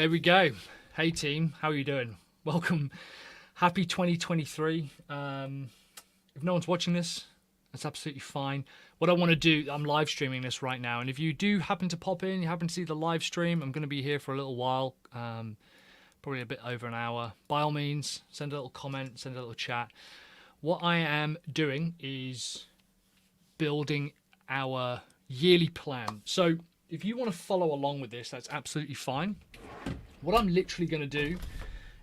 There we go. Hey team, how are you doing? Welcome. Happy 2023. If no one's watching this, that's absolutely fine. What I want to do, I'm live streaming this right now, and if you do happen to pop in, you happen to see the live stream, I'm going to be here for a little while, probably a bit over an hour. By all means, send a little comment, send a little chat. What I am doing is building our yearly plan. So if you want to follow along with this, that's absolutely fine. What I'm literally going to do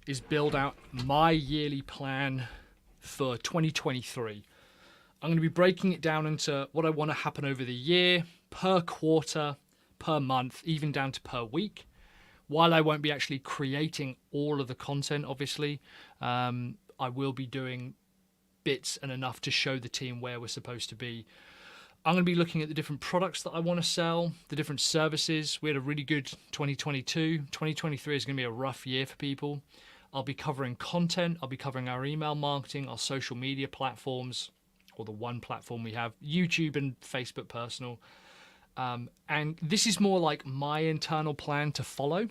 is build out my yearly plan for 2023. I'm going to be breaking it down into what I want to happen over the year, per quarter, per month, even down to per week. While I won't be actually creating all of the content, obviously, I will be doing bits and enough to show the team where we're supposed to be. I'm going to be looking at the different products that I want to sell, the different services. We had a really good 2022. 2023 is going to be a rough year for people. I'll be covering content. I'll be covering our email marketing, our social media platforms, or the one platform we have, YouTube and Facebook personal. And this is more like my internal plan to follow.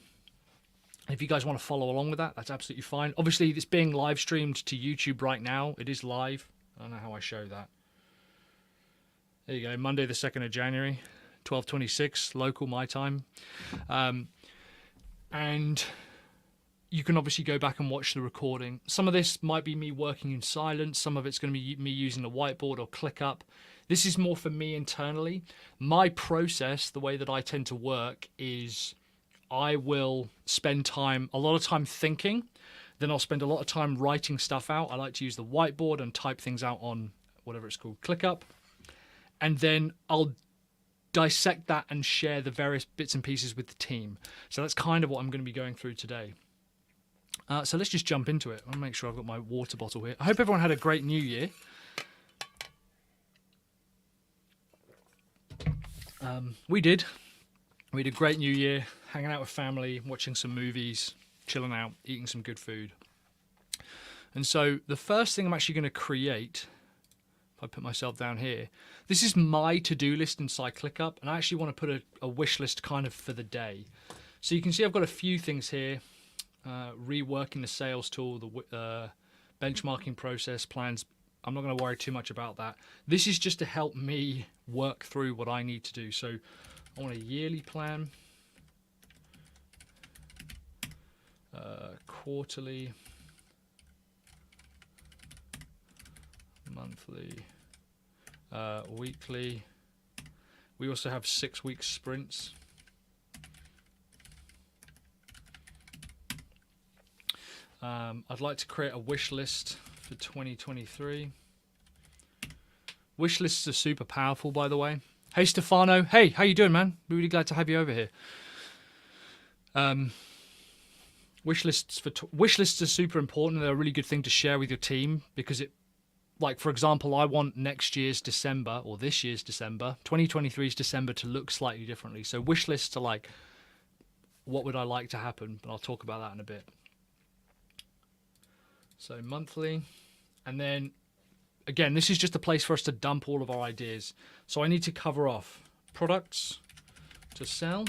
If you guys want to follow along with that, that's absolutely fine. Obviously, it's being live streamed to YouTube right now. It is live. I don't know how I show that. There you go, Monday the 2nd of January, 12:26, local, my time. And you can obviously go back and watch the recording. Some of this might be me working in silence. Some of it's going to be me using the whiteboard or ClickUp. This is more for me internally. My process, the way that I tend to work, is I will spend a lot of time thinking. Then I'll spend a lot of time writing stuff out. I like to use the whiteboard and type things out on whatever it's called, ClickUp. And then I'll dissect that and share the various bits and pieces with the team. So that's kind of what I'm going to be going through today. So let's just jump into it. I'll make sure I've got my water bottle here. I hope everyone had a great New Year. We did. We had a great New Year, hanging out with family, watching some movies, chilling out, eating some good food. And so the first thing I'm actually going to create, if I put myself down here, this is my to-do list inside ClickUp, and I actually want to put a wish list kind of for the day. So you can see I've got a few things here, reworking the sales tool, the benchmarking process, plans. I'm not going to worry too much about that. This is just to help me work through what I need to do. So I want a yearly plan, quarterly, monthly, weekly. We also have 6-week sprints. I'd like to create a wish list for 2023. Wish lists are super powerful, by the way. Hey Stefano, hey, how you doing, man? Really glad to have you over here. Wish lists are super important. They're a really good thing to share with your team because it, like for example, I want next year's December or this year's December, 2023's December to look slightly differently. So wish lists are like, what would I like to happen? But I'll talk about that in a bit. So monthly, and then again, this is just a place for us to dump all of our ideas. So I need to cover off products to sell,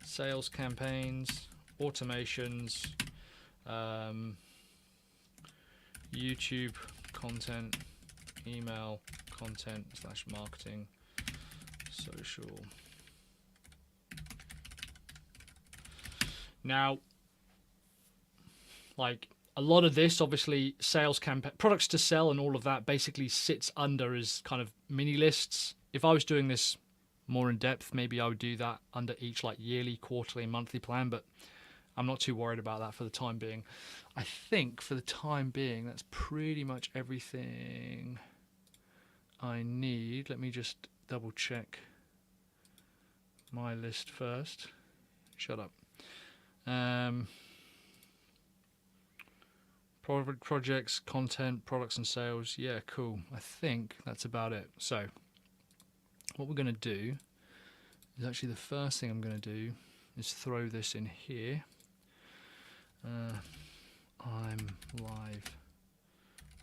sales campaigns, automations, YouTube content, email content / marketing, social. Now, like a lot of this, obviously, sales campaign, products to sell and all of that basically sits under as kind of mini lists. If I was doing this more in depth, maybe I would do that under each like yearly, quarterly, monthly plan, but I'm not too worried about that for the time being. I think for the time being, that's pretty much everything I need. Let me just double check my list first. Shut up. Projects, content, products and sales. Yeah, cool. I think that's about it. So what we're going to do is actually the first thing I'm going to do is throw this in here. I'm live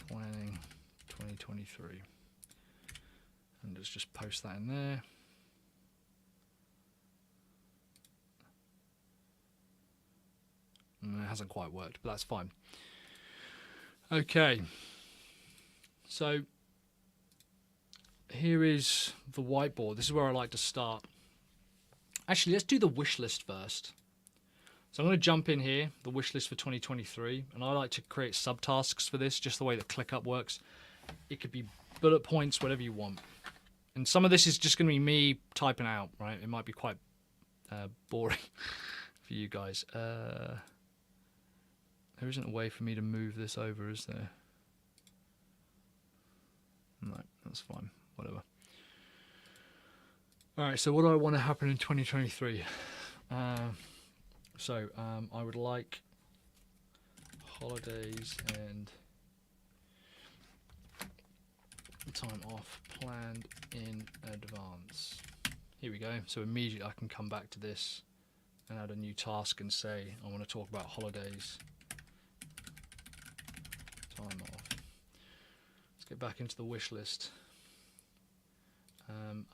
planning 2023. And let's just post that in there. hasn't quite worked, but that's fine. Okay, so here is the whiteboard. This is where I like to start. Actually, let's do the wish list first. So I'm going to jump in here, the wish list for 2023, and I like to create subtasks for this, just the way that ClickUp works. It could be bullet points, whatever you want. And some of this is just going to be me typing out, right? It might be quite boring for you guys. There isn't a way for me to move this over, is there? No, that's fine. Whatever. All right, so what do I want to happen in 2023? I would like holidays and time off planned in advance. Here we go. So immediately I can come back to this and add a new task and say I want to talk about holidays, time off. Let's get back into the wish list.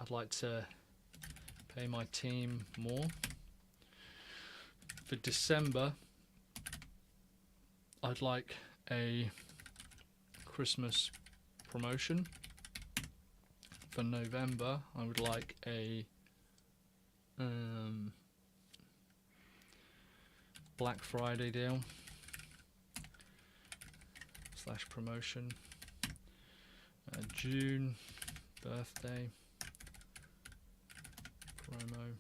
I'd like to pay my team more. For December, I'd like a Christmas promotion. For November, I would like a Black Friday deal / promotion. June, birthday promo.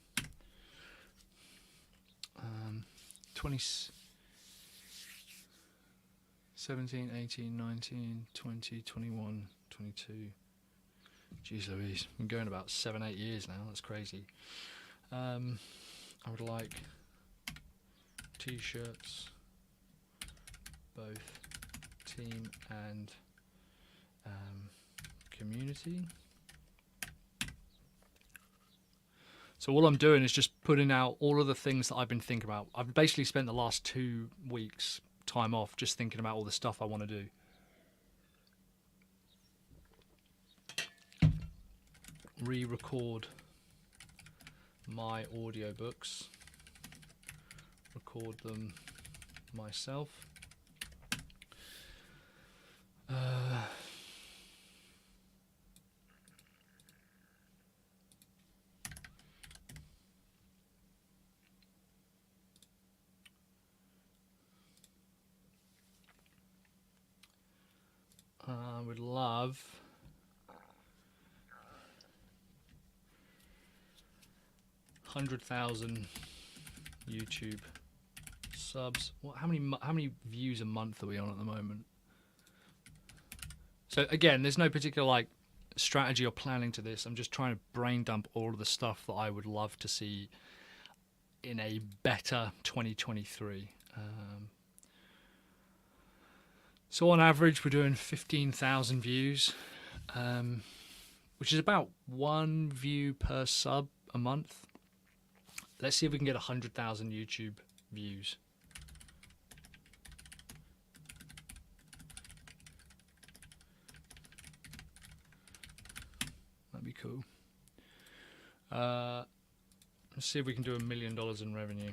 17, 18, 19, 20, 21, 22. Jeez Louise, been going about 7-8 years now. That's crazy. I would like t-shirts, both team and community. So all I'm doing is just putting out all of the things that I've been thinking about. I've basically spent the last 2 weeks time off just thinking about all the stuff I want to do. Re-record my audiobooks. Record them myself. I would love $100,000 YouTube subs. What? How many views a month are we on at the moment? So again, there's no particular like strategy or planning to this. I'm just trying to brain dump all of the stuff that I would love to see in a better 2023. So on average, we're doing 15,000 views, which is about 1 view per sub a month. Let's see if we can get 100,000 YouTube views. That'd be cool. Let's see if we can do $1 million in revenue.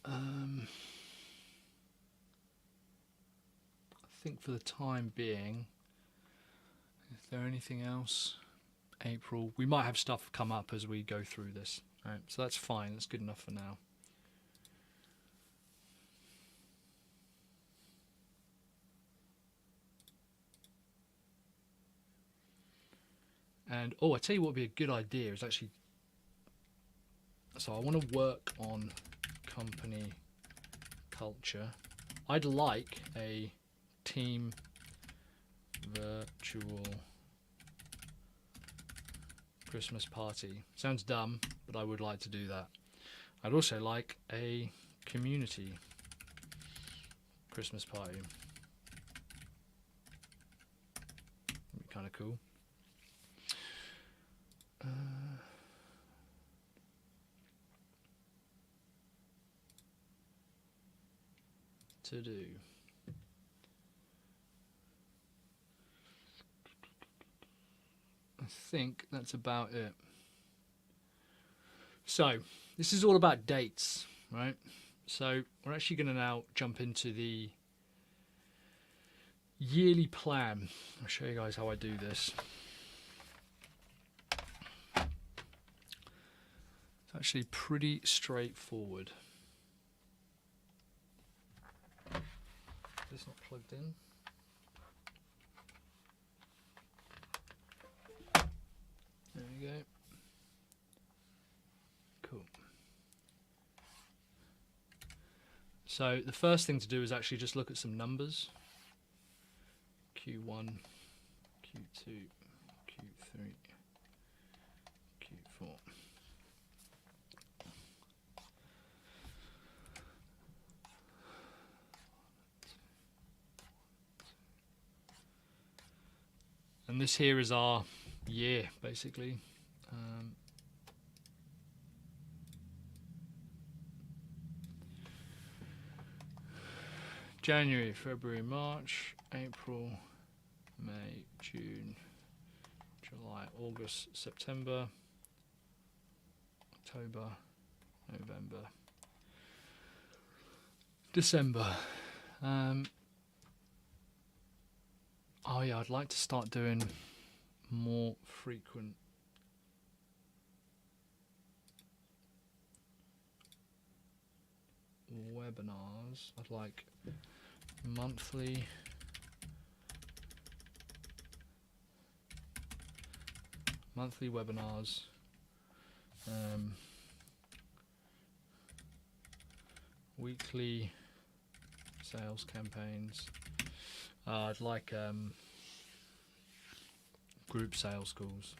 I think for the time being, is there anything else? April, we might have stuff come up as we go through this. All right, so that's fine. That's good enough for now. And I tell you what would be a good idea is actually, so I want to work on company culture. I'd like a team virtual Christmas party. Sounds dumb, but I would like to do that. I'd also like a community Christmas party. That'd be kind of cool. To do. I think that's about it. So this is all about dates, right? So we're actually going to now jump into the yearly plan. I'll show you guys how I do this. It's actually pretty straightforward. It's not plugged in. There we go. Cool. So the first thing to do is actually just look at some numbers. Q1, Q2, Q3, Q4. And this here is our year, basically. January, February, March, April, May, June, July, August, September, October, November, December. Oh yeah, I'd like to start doing more frequent webinars. I'd like monthly webinars, weekly sales campaigns. I'd like group sales calls.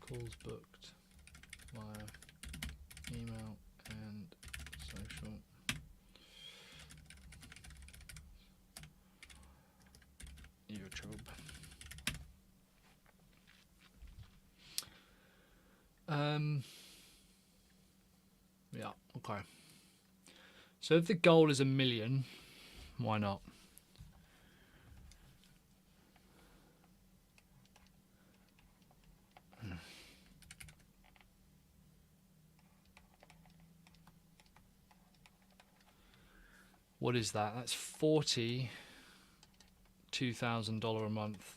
Calls booked via email and social. YouTube. Yeah, okay. So if the goal is 1 million, why not? What is that? That's $42,000 a month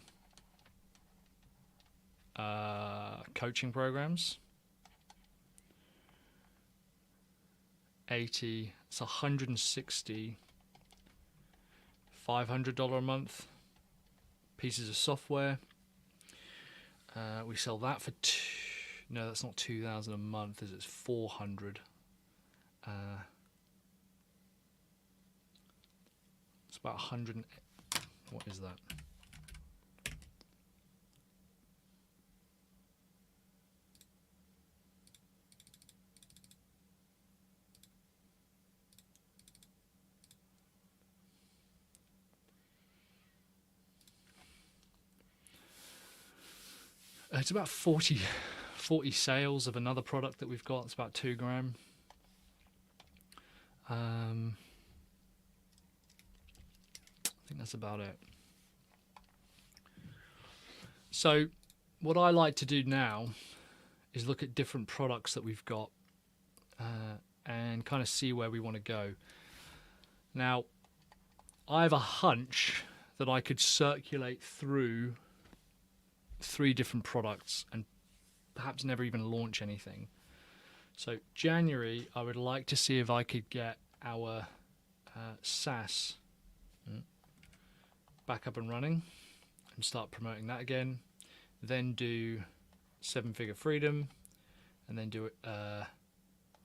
coaching programs. 80. It's 160. $500 a month pieces of software. We sell that for no, that's not 2,000 a month. It's 400. It's about 100. What is that? It's about 40 sales of another product that we've got. It's about $2,000. I think that's about it. So what I like to do now is look at different products that we've got and kind of see where we want to go. Now, I have a hunch that I could circulate through 3 different products and perhaps never even launch anything. So January, I would like to see if I could get our SaaS back up and running and start promoting that again. Then do 7-figure freedom, and then do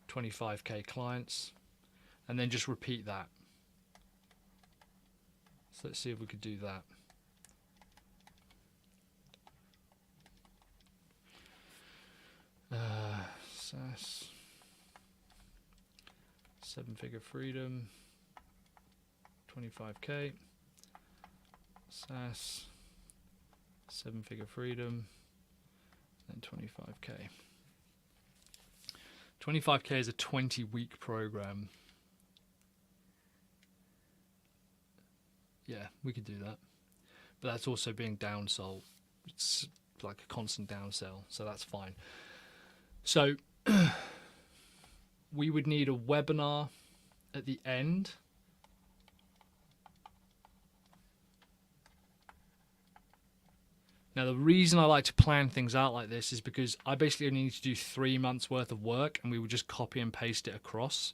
25k clients, and then just repeat that. So let's see if we could do that. SaaS, seven-figure freedom, 25k. SaaS, seven-figure freedom, and 25k. 25k is a 20-week program. Yeah, we could do that. But that's also being downsold. It's like a constant downsell, so that's fine. So we would need a webinar at the end. Now, the reason I like to plan things out like this is because I basically only need to do 3 months worth of work, and we will just copy and paste it across.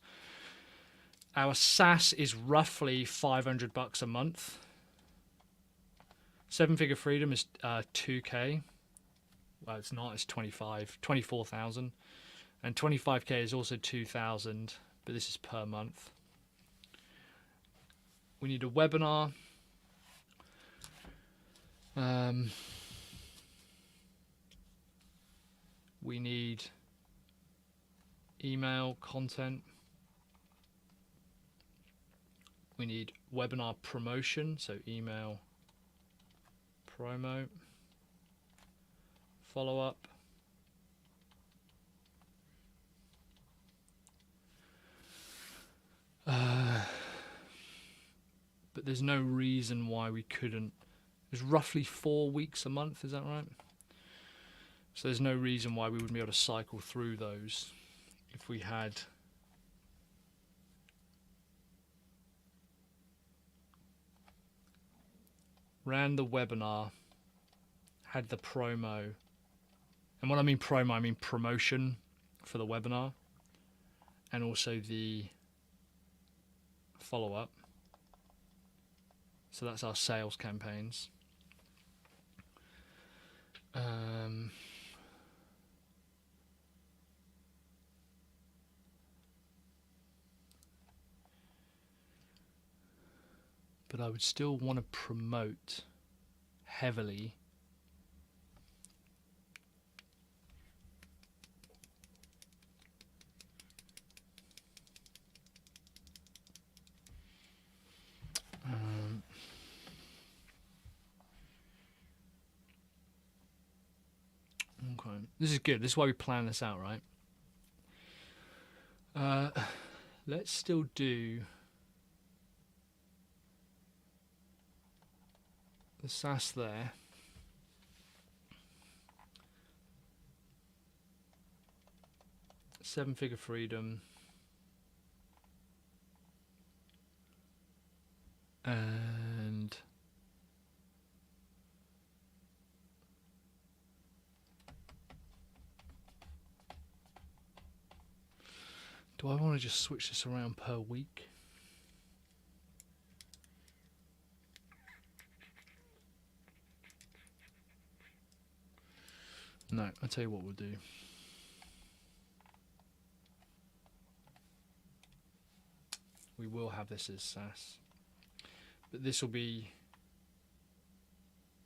Our SaaS is roughly $500 a month. Seven-figure freedom is 2k. Well, it's not. It's 24,000, and 25k is also 2,000, but this is per month. We need a webinar. We need email content. We need webinar promotion, so email promo, follow-up. But there's no reason why we couldn't. There's roughly 4 weeks a month, is that right? So there's no reason why we wouldn't be able to cycle through those if we had ran the webinar, had the promo, and when I mean promo, I mean promotion for the webinar, and also the follow-up. So that's our sales campaigns. But I would still want to promote heavily okay. This is good. This is why we plan this out, right? Let's still do the SaaS there. Seven-figure freedom. And do I want to just switch this around per week? No, I'll tell you what we'll do. We will have this as SaaS, but this will be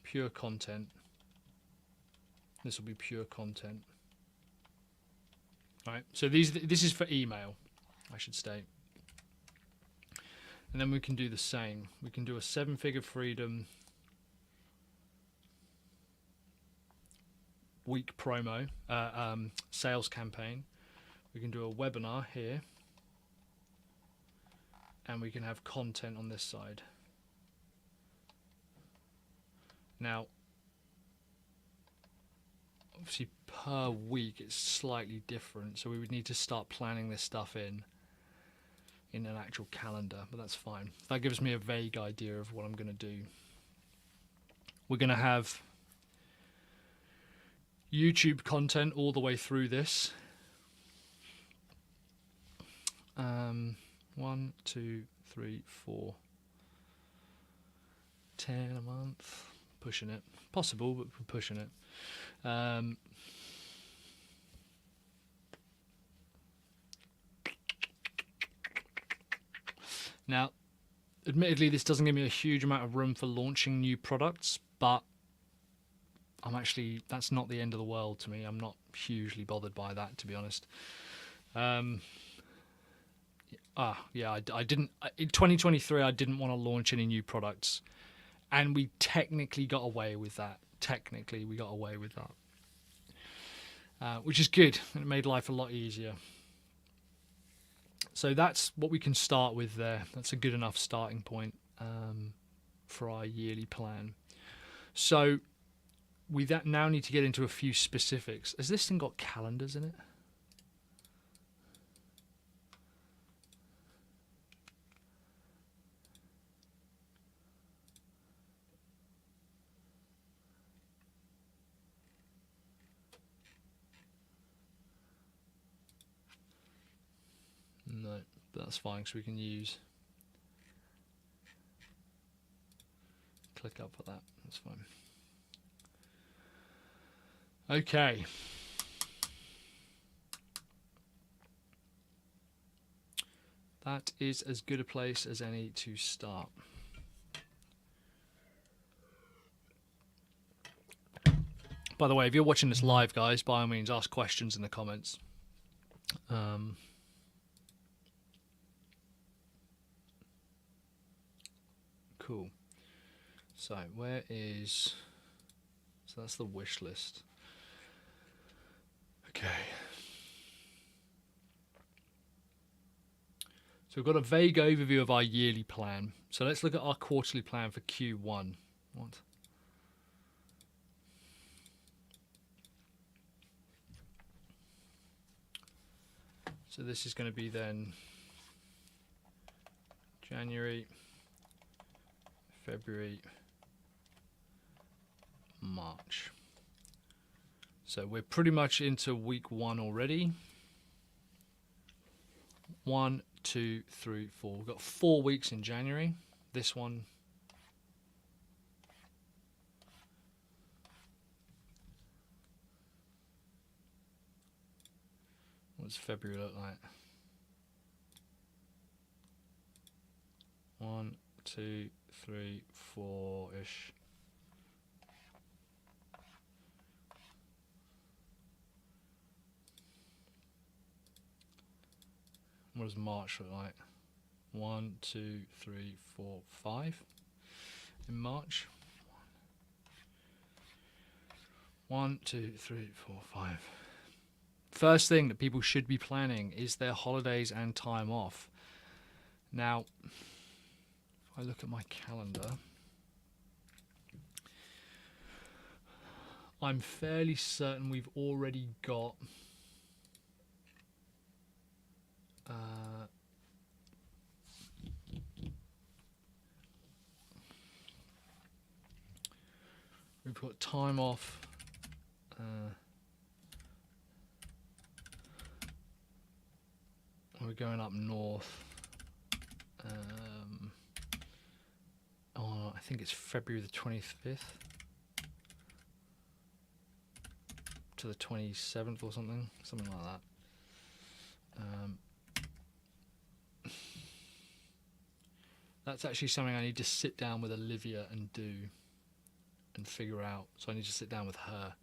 pure content. This will be pure content. All right, so this is for email, I should state. And then we can do the same. We can do a seven-figure freedom week promo, sales campaign. We can do a webinar here, and we can have content on this side. Now, obviously per week it's slightly different, so we would need to start planning this stuff in an actual calendar, but that's fine. That gives me a vague idea of what I'm going to do. We're going to have YouTube content all the way through this. 1, 2, 3, 4, 10 a month. Pushing it. Possible, but we're pushing it. Now, admittedly, this doesn't give me a huge amount of room for launching new products, but that's not the end of the world to me. I'm not hugely bothered by that, to be honest. I didn't in 2023. I didn't want to launch any new products, and we technically got away with that. We got away with that, which is good. It made life a lot easier. So that's what we can start with there. That's a good enough starting point for our yearly plan. So we now need to get into a few specifics. Has this thing got calendars in it? No, that's fine, because we can use ClickUp for that. That's fine. Okay. That is as good a place as any to start. By the way, if you're watching this live, guys, by all means, ask questions in the comments. Cool. So so that's the wish list. Okay. So we've got a vague overview of our yearly plan. So let's look at our quarterly plan for Q1. What? So this is going to be then January, February, March. So we're pretty much into week 1 already. 1, 2, 3, 4. We've got 4 weeks in January. This one. What does February look like? 1, 2, 3, 4-ish. What does March look like? 1, 2, 3, 4, 5 in March. 1, 2, 3, 4, 5. First thing that people should be planning is their holidays and time off. Now, if I look at my calendar, I'm fairly certain we've already got time off. We're going up north. I think it's February the 25th to the 27th or something like that. That's actually something I need to sit down with Olivia and do and figure out. So I need to sit down with her.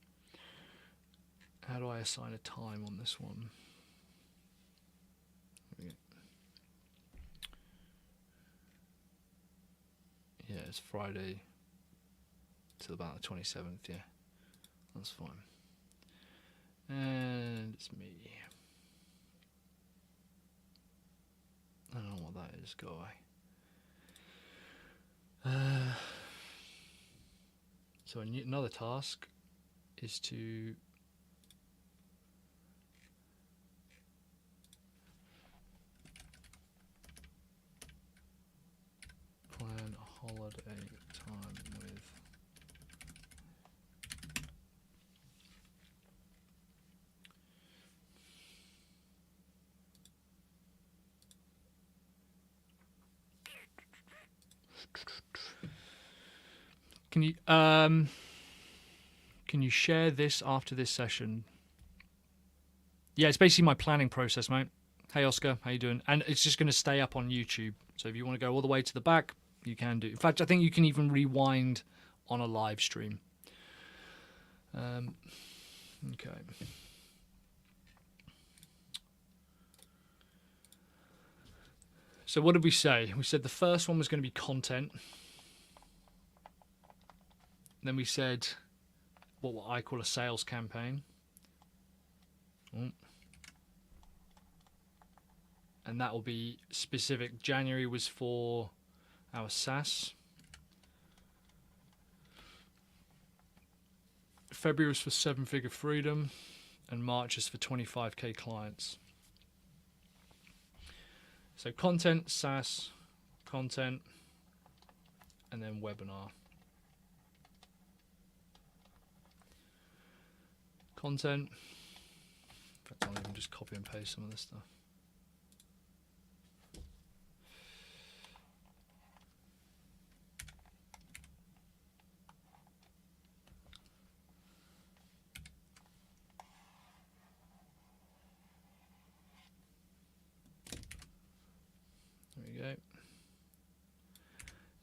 How do I assign a time on this one? Yeah, it's Friday till about the 27th, yeah. That's fine. And it's me. I don't know what that is, go away. So another task is to plan a holiday time with Can you share this after this session? Yeah, it's basically my planning process, mate. Hey Oscar, how you doing? And it's just going to stay up on YouTube. So if you want to go all the way to the back, you can do. In fact, I think you can even rewind on a live stream. Okay. So what did we say? We said the first one was going to be content. Then we said what I call a sales campaign. And that will be specific. January was for our SaaS. February was for 7-figure freedom. And March is for 25k clients. So content, SaaS, content, and then webinar. Content. In fact, I'll even just copy and paste some of this stuff. There we go.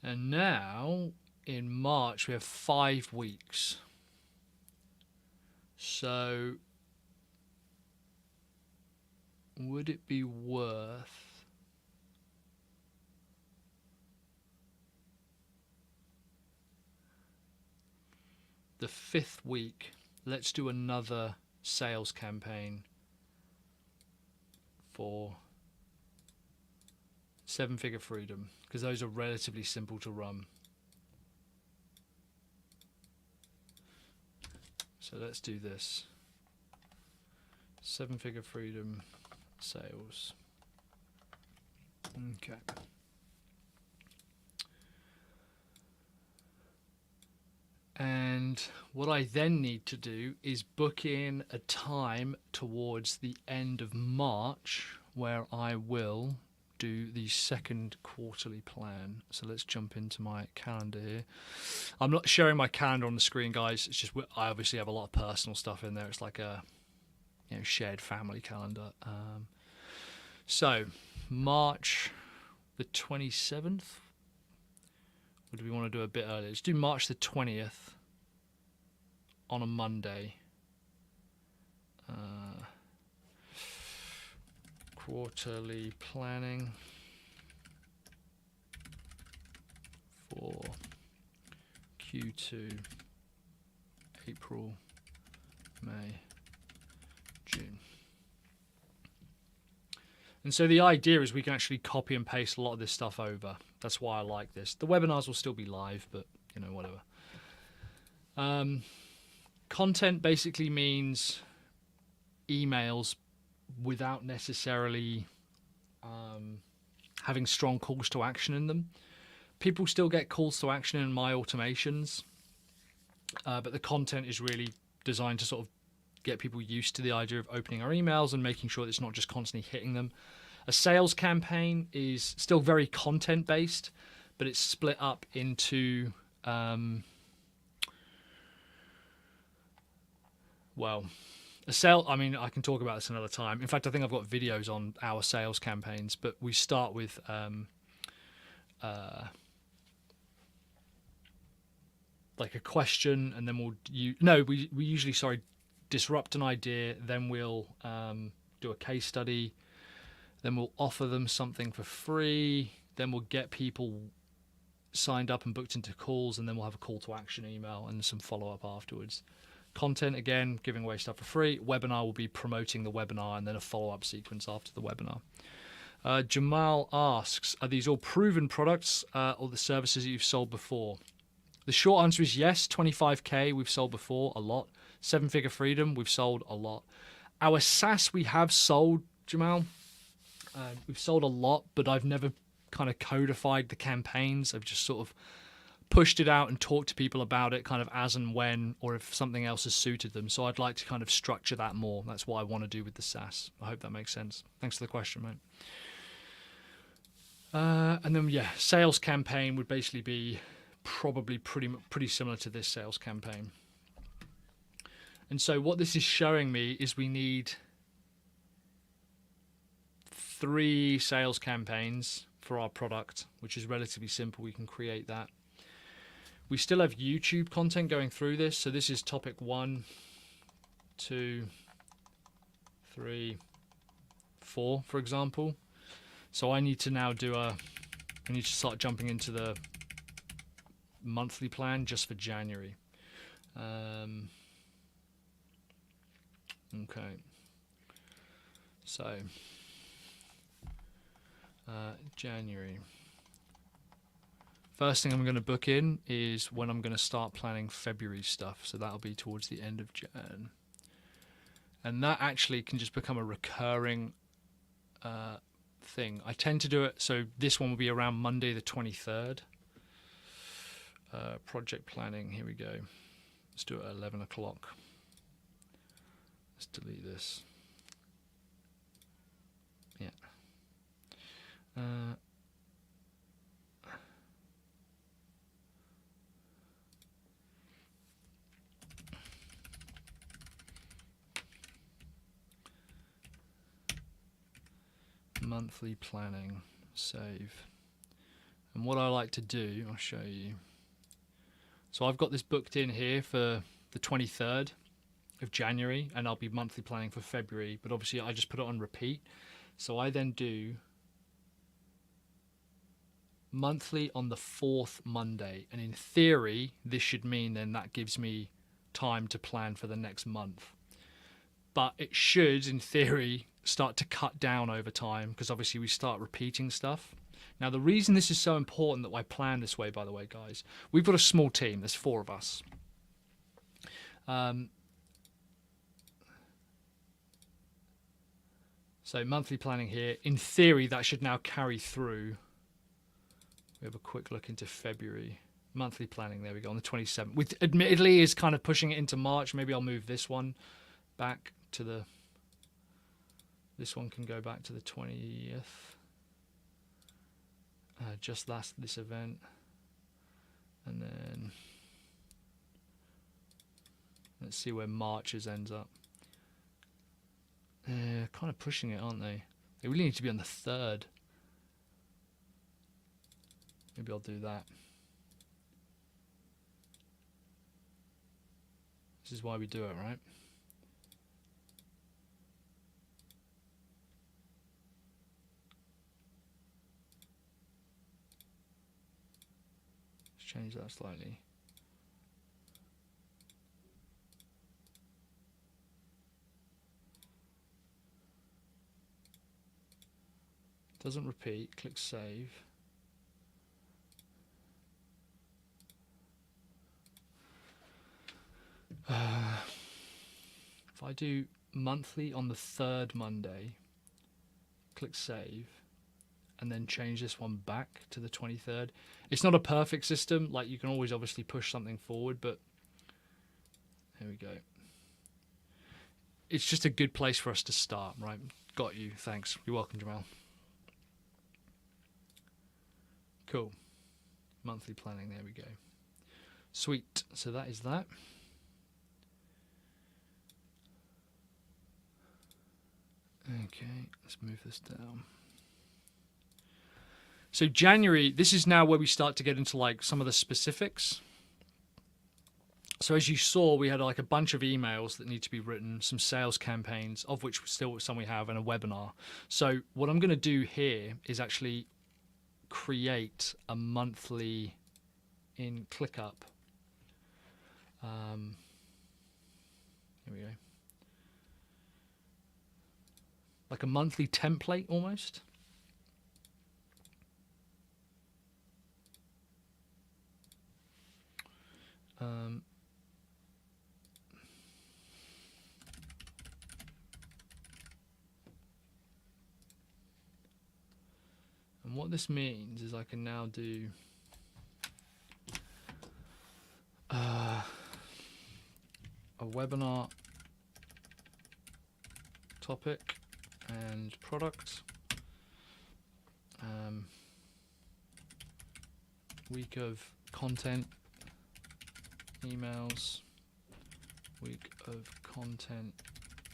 And now in March we have 5 weeks. So would it be worth the 5th week? Let's do another sales campaign for 7-figure freedom, because those are relatively simple to run. So let's do this. 7-figure freedom sales. Okay. And what I then need to do is book in a time towards the end of March where I will do the second quarterly plan. So let's jump into my calendar here. I'm not sharing my calendar on the screen, guys. It's just I obviously have a lot of personal stuff in there. It's like a shared family calendar. So March the 27th. Or do we want to do a bit earlier? Let's do March the 20th on a Monday. Quarterly planning for Q2, April, May, June. And so the idea is we can actually copy and paste a lot of this stuff over. That's why I like this. The webinars will still be live, but whatever. Content basically means emails without necessarily having strong calls to action in them. People still get calls to action in my automations, but the content is really designed to sort of get people used to the idea of opening our emails and making sure that it's not just constantly hitting them. A sales campaign is still very content based, but it's split up into I can talk about this another time. In fact, I think I've got videos on our sales campaigns, but we start with like a question, and then we usually disrupt an idea, then we'll do a case study, then we'll offer them something for free, then we'll get people signed up and booked into calls, and then we'll have a call to action email and some follow-up afterwards. Content, again, giving away stuff for free. Webinar will be promoting the webinar and then a follow-up sequence after the webinar. Jamal asks, are these all proven products or the services that you've sold before? The short answer is yes. 25k we've sold before, a lot. 7-figure freedom we've sold a lot. Our SaaS we have sold, Jamal. We've sold a lot, but I've never kind of codified the campaigns. I've just sort of pushed it out and talked to people about it kind of as and when, or if something else has suited them. So I'd like to kind of structure that more. That's what I want to do with the SaaS. I hope that makes sense. Thanks for the question, mate. And then, sales campaign would basically be probably pretty similar to this sales campaign. And so what this is showing me is we need 3 sales campaigns for our product, which is relatively simple. We can create that. We still have YouTube content going through this. So this is topic 1, 2, 3, 4, for example. So I need to now I need to start jumping into the monthly plan just for January. Okay. So, January. First thing I'm going to book in is when I'm going to start planning February stuff. So that'll be towards the end of Jan. And that actually can just become a recurring thing. I tend to do it, so this one will be around Monday the 23rd. Project planning, here we go. Let's do it at 11 o'clock. Let's delete this. Yeah. Monthly planning, save. And what I like to do, I'll show you. So I've got this booked in here for the 23rd of January, and I'll be monthly planning for February, but obviously I just put it on repeat. So I then do monthly on the 4th Monday, and in theory this should mean then that gives me time to plan for the next month. But it should, in theory, start to cut down over time, because obviously we start repeating stuff. Now, the reason this is so important that I plan this way, by the way, guys, we've got a small team. There's 4 of us. So monthly planning here. In theory, that should now carry through. We have a quick look into February. Monthly planning, there we go, on the 27th. Which admittedly is kind of pushing it into March. Maybe I'll move this one back to the... This one can go back to the 20th. Just this event. And then... Let's see where March's ends up. Kind of pushing it, aren't they? They really need to be on the 3rd. Maybe I'll do that. This is why we do it, right? Let's change that slightly. Doesn't repeat. Click save. If I do monthly on the 3rd Monday, click save, and then change this one back to the 23rd. It's not a perfect system. Like, you can always obviously push something forward, but here we go. It's just a good place for us to start, right? Got you. Thanks. You're welcome, Jamal. Cool. Monthly planning. There we go. Sweet. So that is that. Okay, let's move this down. So January, this is now where we start to get into like some of the specifics. So as you saw, we had like a bunch of emails that need to be written, some sales campaigns, of which still some we have, and a webinar. So what I'm going to do here is actually create a monthly in ClickUp. Here we go. Like a monthly template almost. And what this means is I can now do a webinar topic and product, week of content emails, week of content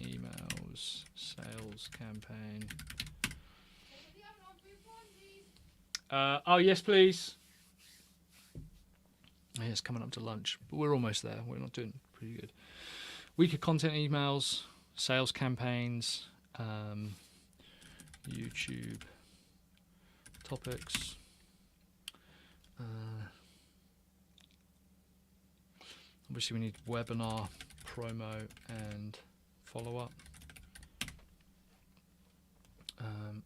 emails, sales campaign. Oh yes, please. Yeah, it's coming up to lunch, but we're almost there. We're not doing pretty good. Week of content emails, sales campaigns, YouTube topics. Obviously, we need webinar, promo, and follow-up.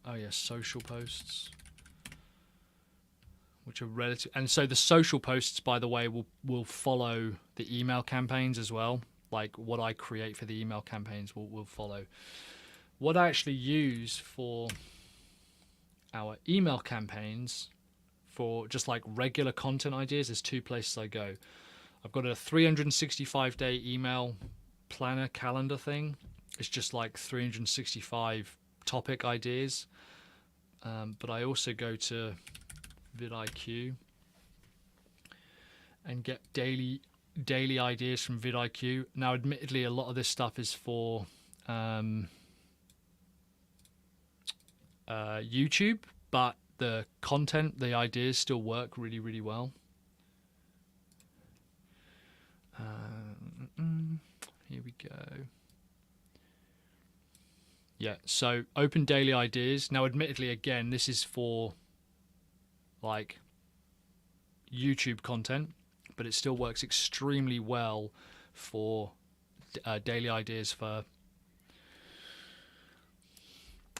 Oh yeah, social posts, which are relative. And so the social posts, by the way, will follow the email campaigns as well. Like what I create for the email campaigns will follow. What I actually use for our email campaigns, for just like regular content ideas, there's two places I go. I've got a 365-day email planner calendar thing. It's just like 365 topic ideas. But I also go to vidIQ and get daily ideas from vidIQ. Now, admittedly, a lot of this stuff is for YouTube, but the content, the ideas still work really, really well. Here we go. Yeah, so open daily ideas. Now, admittedly, again, this is for like YouTube content, but it still works extremely well for daily ideas for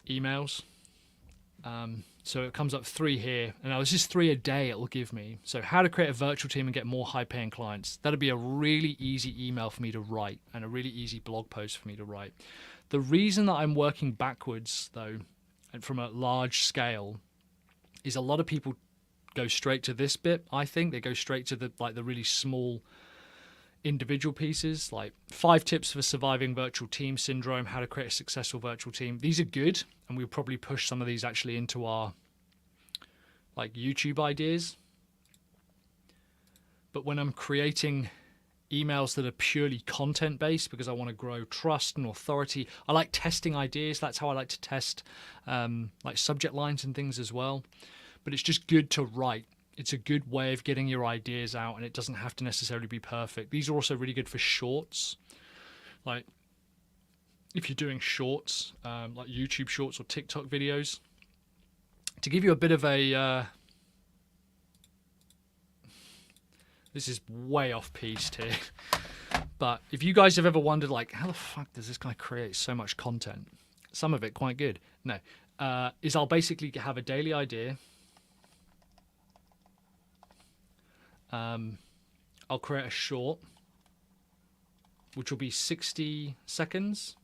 emails. So it comes up 3 here, and now this is 3 a day it will give me. So how to create a virtual team and get more high-paying clients. That'll be a really easy email for me to write and a really easy blog post for me to write. The reason that I'm working backwards, though, and from a large scale, is a lot of people go straight to this bit. I think they go straight to the really small individual pieces, like 5 tips for surviving virtual team syndrome, how to create a successful virtual team. These are good, and we'll probably push some of these actually into our like YouTube ideas. But when I'm creating emails that are purely content based, because I want to grow trust and authority, I like testing ideas. That's how I like to test like subject lines and things as well. But it's just good to write. It's a good way of getting your ideas out, and it doesn't have to necessarily be perfect. These are also really good for shorts. Like if you're doing shorts, like YouTube shorts or TikTok videos. To give you a bit of a... this is way off piste here. But if you guys have ever wondered, like, how the fuck does this guy create so much content? Some of it quite good. No. Is I'll basically have a daily idea. I'll create a short, which will be 60 seconds.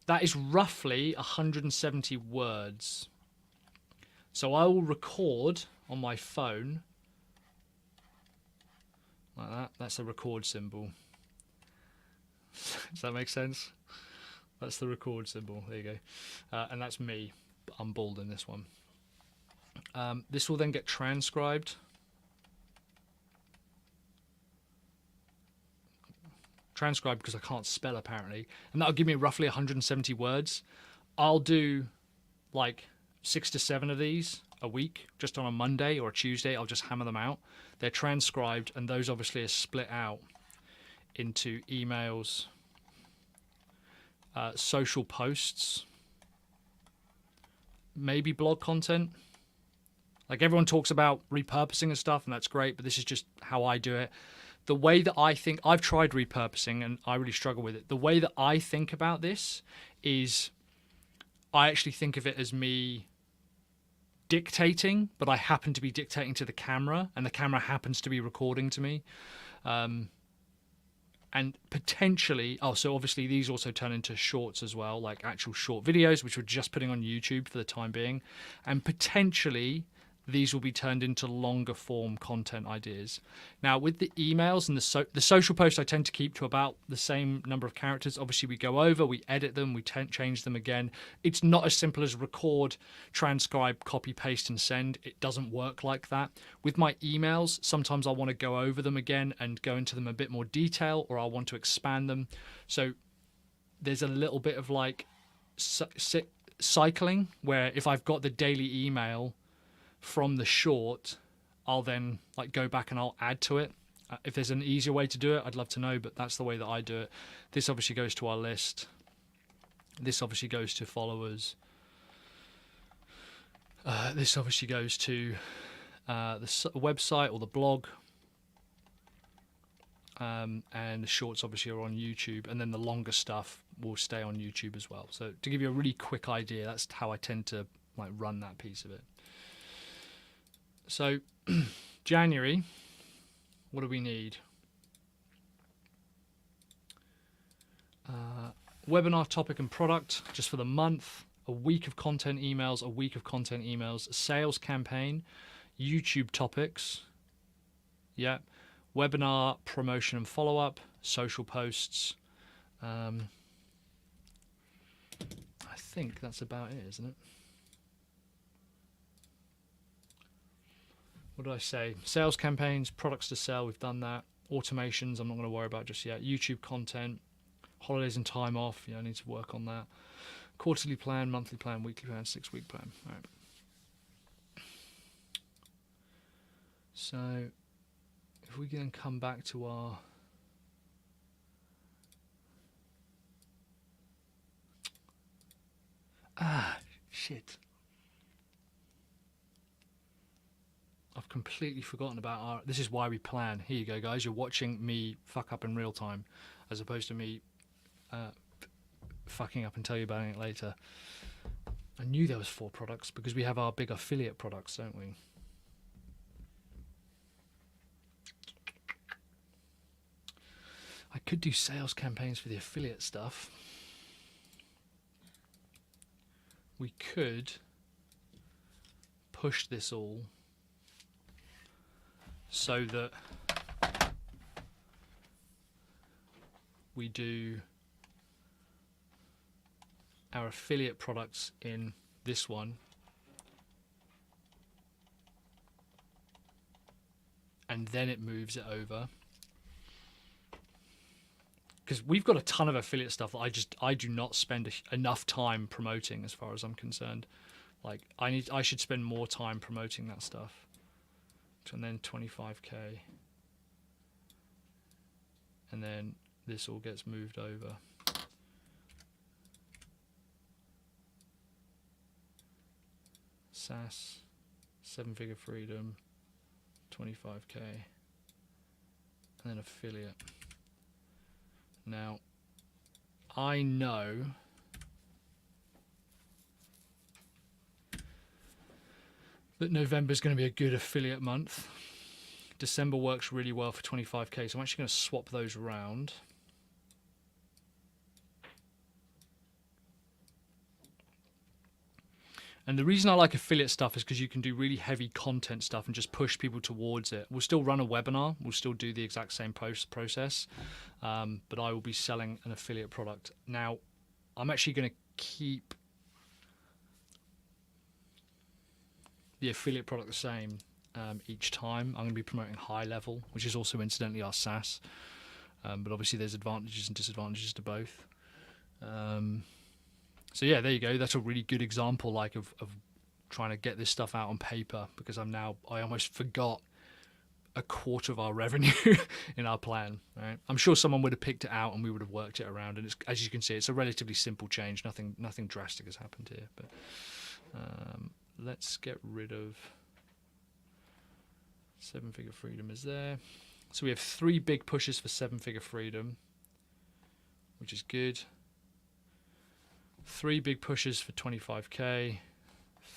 That is roughly 170 words. So I will record on my phone like that. That's a record symbol. Does that make sense? That's the record symbol. There you go. And that's me. I'm bald in this one. This will then get transcribed. Transcribed because I can't spell apparently, and that'll give me roughly 170 words. I'll do like 6 to 7 of these a week, just on a Monday or a Tuesday. I'll just hammer them out. They're transcribed, and those obviously are split out into emails, social posts, maybe blog content. Like everyone talks about repurposing and stuff, and that's great, but this is just how I do it. The way that I think, I've tried repurposing and I really struggle with it. The way that I think about this is I actually think of it as me dictating, but I happen to be dictating to the camera, and the camera happens to be recording to me. And potentially, so obviously these also turn into shorts as well, like actual short videos, which we're just putting on YouTube for the time being. And potentially these will be turned into longer form content ideas. Now with the emails and the social posts, I tend to keep to about the same number of characters. Obviously we go over, we edit them, we change them again. It's not as simple as record, transcribe, copy, paste and send. It doesn't work like that. With my emails, sometimes I want to go over them again and go into them a bit more detail, or I want to expand them. So there's a little bit of like cycling, where if I've got the daily email from the short, I'll then like go back and I'll add to it. If there's an easier way to do it, I'd love to know, but that's the way that I do it. This obviously goes to our list. This obviously goes to followers. This obviously goes to the website or the blog. And the shorts obviously are on YouTube, and then the longer stuff will stay on YouTube as well. So to give you a really quick idea, that's how I tend to like run that piece of it. So January, what do we need? Webinar topic and product just for the month, a week of content emails, a sales campaign, YouTube topics, yeah, webinar promotion and follow-up, social posts. I think that's about it, isn't it? What did I say? Sales campaigns, products to sell, we've done that. Automations, I'm not going to worry about just yet. YouTube content, holidays and time off, I need to work on that. Quarterly plan, monthly plan, weekly plan, 6-week plan. All right. So if we can come back to our shit. I've completely forgotten about our... This is why we plan. Here you go, guys. You're watching me fuck up in real time, as opposed to me fucking up and tell you about it later. I knew there was 4 products because we have our big affiliate products, don't we? I could do sales campaigns for the affiliate stuff. We could push this all so that we do our affiliate products in this one, and then it moves it over, because we've got a ton of affiliate stuff that I do not spend enough time promoting, as far as I'm concerned. Like I should spend more time promoting that stuff. And then 25k, and then this all gets moved over. SaaS, 7-figure freedom, 25k, and then affiliate. Now, I know that November is going to be a good affiliate month. December works really well for 25k, so I'm actually going to swap those around. And the reason I like affiliate stuff is because you can do really heavy content stuff and just push people towards it. We'll still run a webinar. We'll still do the exact same process, but I will be selling an affiliate product. Now, I'm actually going to keep the affiliate product the same each time. I'm going to be promoting high level, which is also incidentally our SaaS, but obviously there's advantages and disadvantages to both. So yeah, there you go. That's a really good example, like of trying to get this stuff out on paper, because I almost forgot a quarter of our revenue in our plan. Right? I'm sure someone would have picked it out and we would have worked it around. And it's, as you can see, it's a relatively simple change. Nothing drastic has happened here. But let's get rid of 7-figure freedom is there. So we have 3 big pushes for 7-figure freedom, which is good. 3 big pushes for 25k,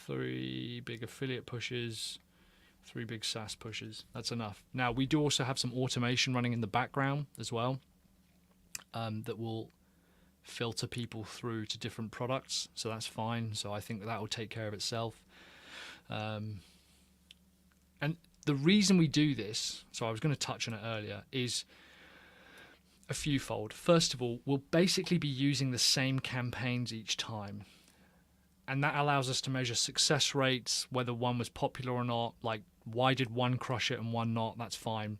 3 big affiliate pushes, 3 big SaaS pushes. That's enough. Now, we do also have some automation running in the background as well, that will filter people through to different products. So that's fine. So I think that will take care of itself. And the reason we do this, so I was going to touch on it earlier, is a fewfold. First of all, we'll basically be using the same campaigns each time. And that allows us to measure success rates, whether one was popular or not, like why did one crush it and one not, that's fine.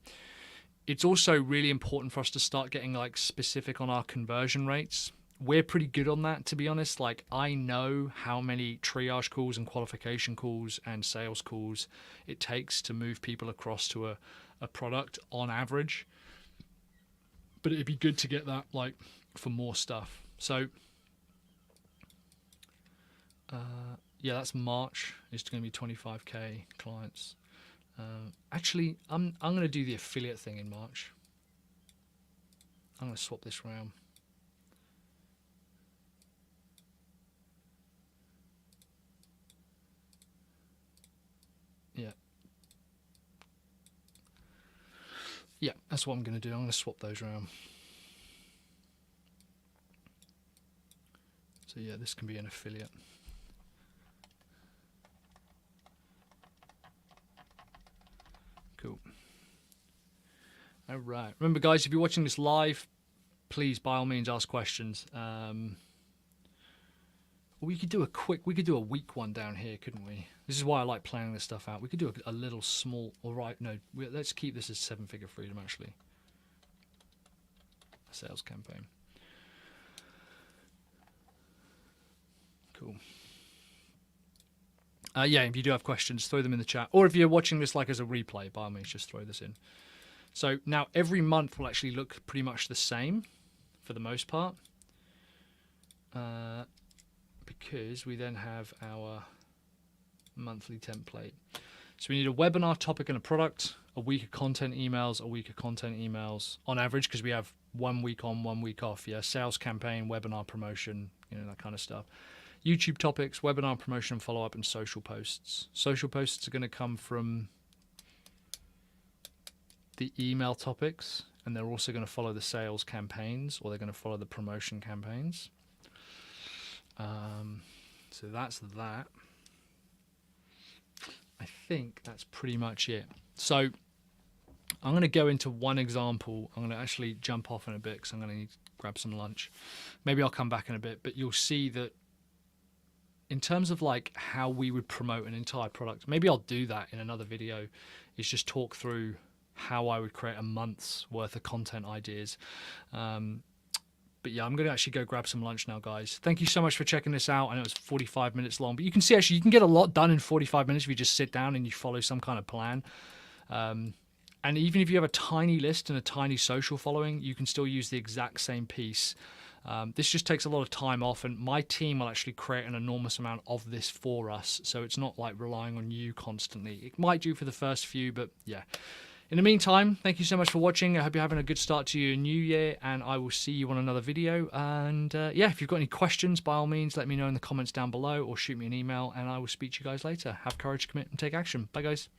It's also really important for us to start getting like specific on our conversion rates. we're pretty good on that, to be honest. Like, I know how many triage calls and qualification calls and sales calls it takes to move people across to a product on average. But it'd be good to get that, like, for more stuff. So, yeah, that's March. It's going to be 25k clients. Actually, I'm going to do the affiliate thing in March. I'm going to swap this around. Yeah, that's what I'm going to do. I'm going to swap those around. So yeah, this can be an affiliate. Cool. All right. Remember, guys, if you're watching this live, please, by all means, ask questions. We could do a week one down here, couldn't we? This is why I like planning this stuff out. We could do a little small, all right, no, let's keep this as 7-figure freedom, actually. A sales campaign. Cool. Yeah, if you do have questions, throw them in the chat. Or if you're watching this like as a replay, by all means, just throw this in. So now every month will actually look pretty much the same for the most part. Because we then have our monthly template. So we need a webinar topic and a product, a week of content emails, on average, because we have 1 week on, 1 week off. Yeah, sales campaign, webinar promotion, that kind of stuff. YouTube topics, webinar promotion, follow-up, and social posts. Social posts are going to come from the email topics, and they're also going to follow the sales campaigns, or they're going to follow the promotion campaigns. So that's that. I think that's pretty much it. So I'm going to go into one example. I'm going to actually jump off in a bit because I'm going to need to grab some lunch. Maybe I'll come back in a bit, but you'll see that in terms of like how we would promote an entire product, maybe I'll do that in another video, is just talk through how I would create a month's worth of content ideas. But yeah, I'm going to actually go grab some lunch now, guys. Thank you so much for checking this out. I know it's 45 minutes long, but you can see actually you can get a lot done in 45 minutes if you just sit down and you follow some kind of plan. And even if you have a tiny list and a tiny social following, you can still use the exact same piece. This just takes a lot of time off, and my team will actually create an enormous amount of this for us. So it's not like relying on you constantly. It might do for the first few, but yeah. In the meantime, thank you so much for watching. I hope you're having a good start to your new year, and I will see you on another video. And yeah, if you've got any questions, by all means, let me know in the comments down below or shoot me an email, and I will speak to you guys later. Have courage, commit, and take action. Bye, guys.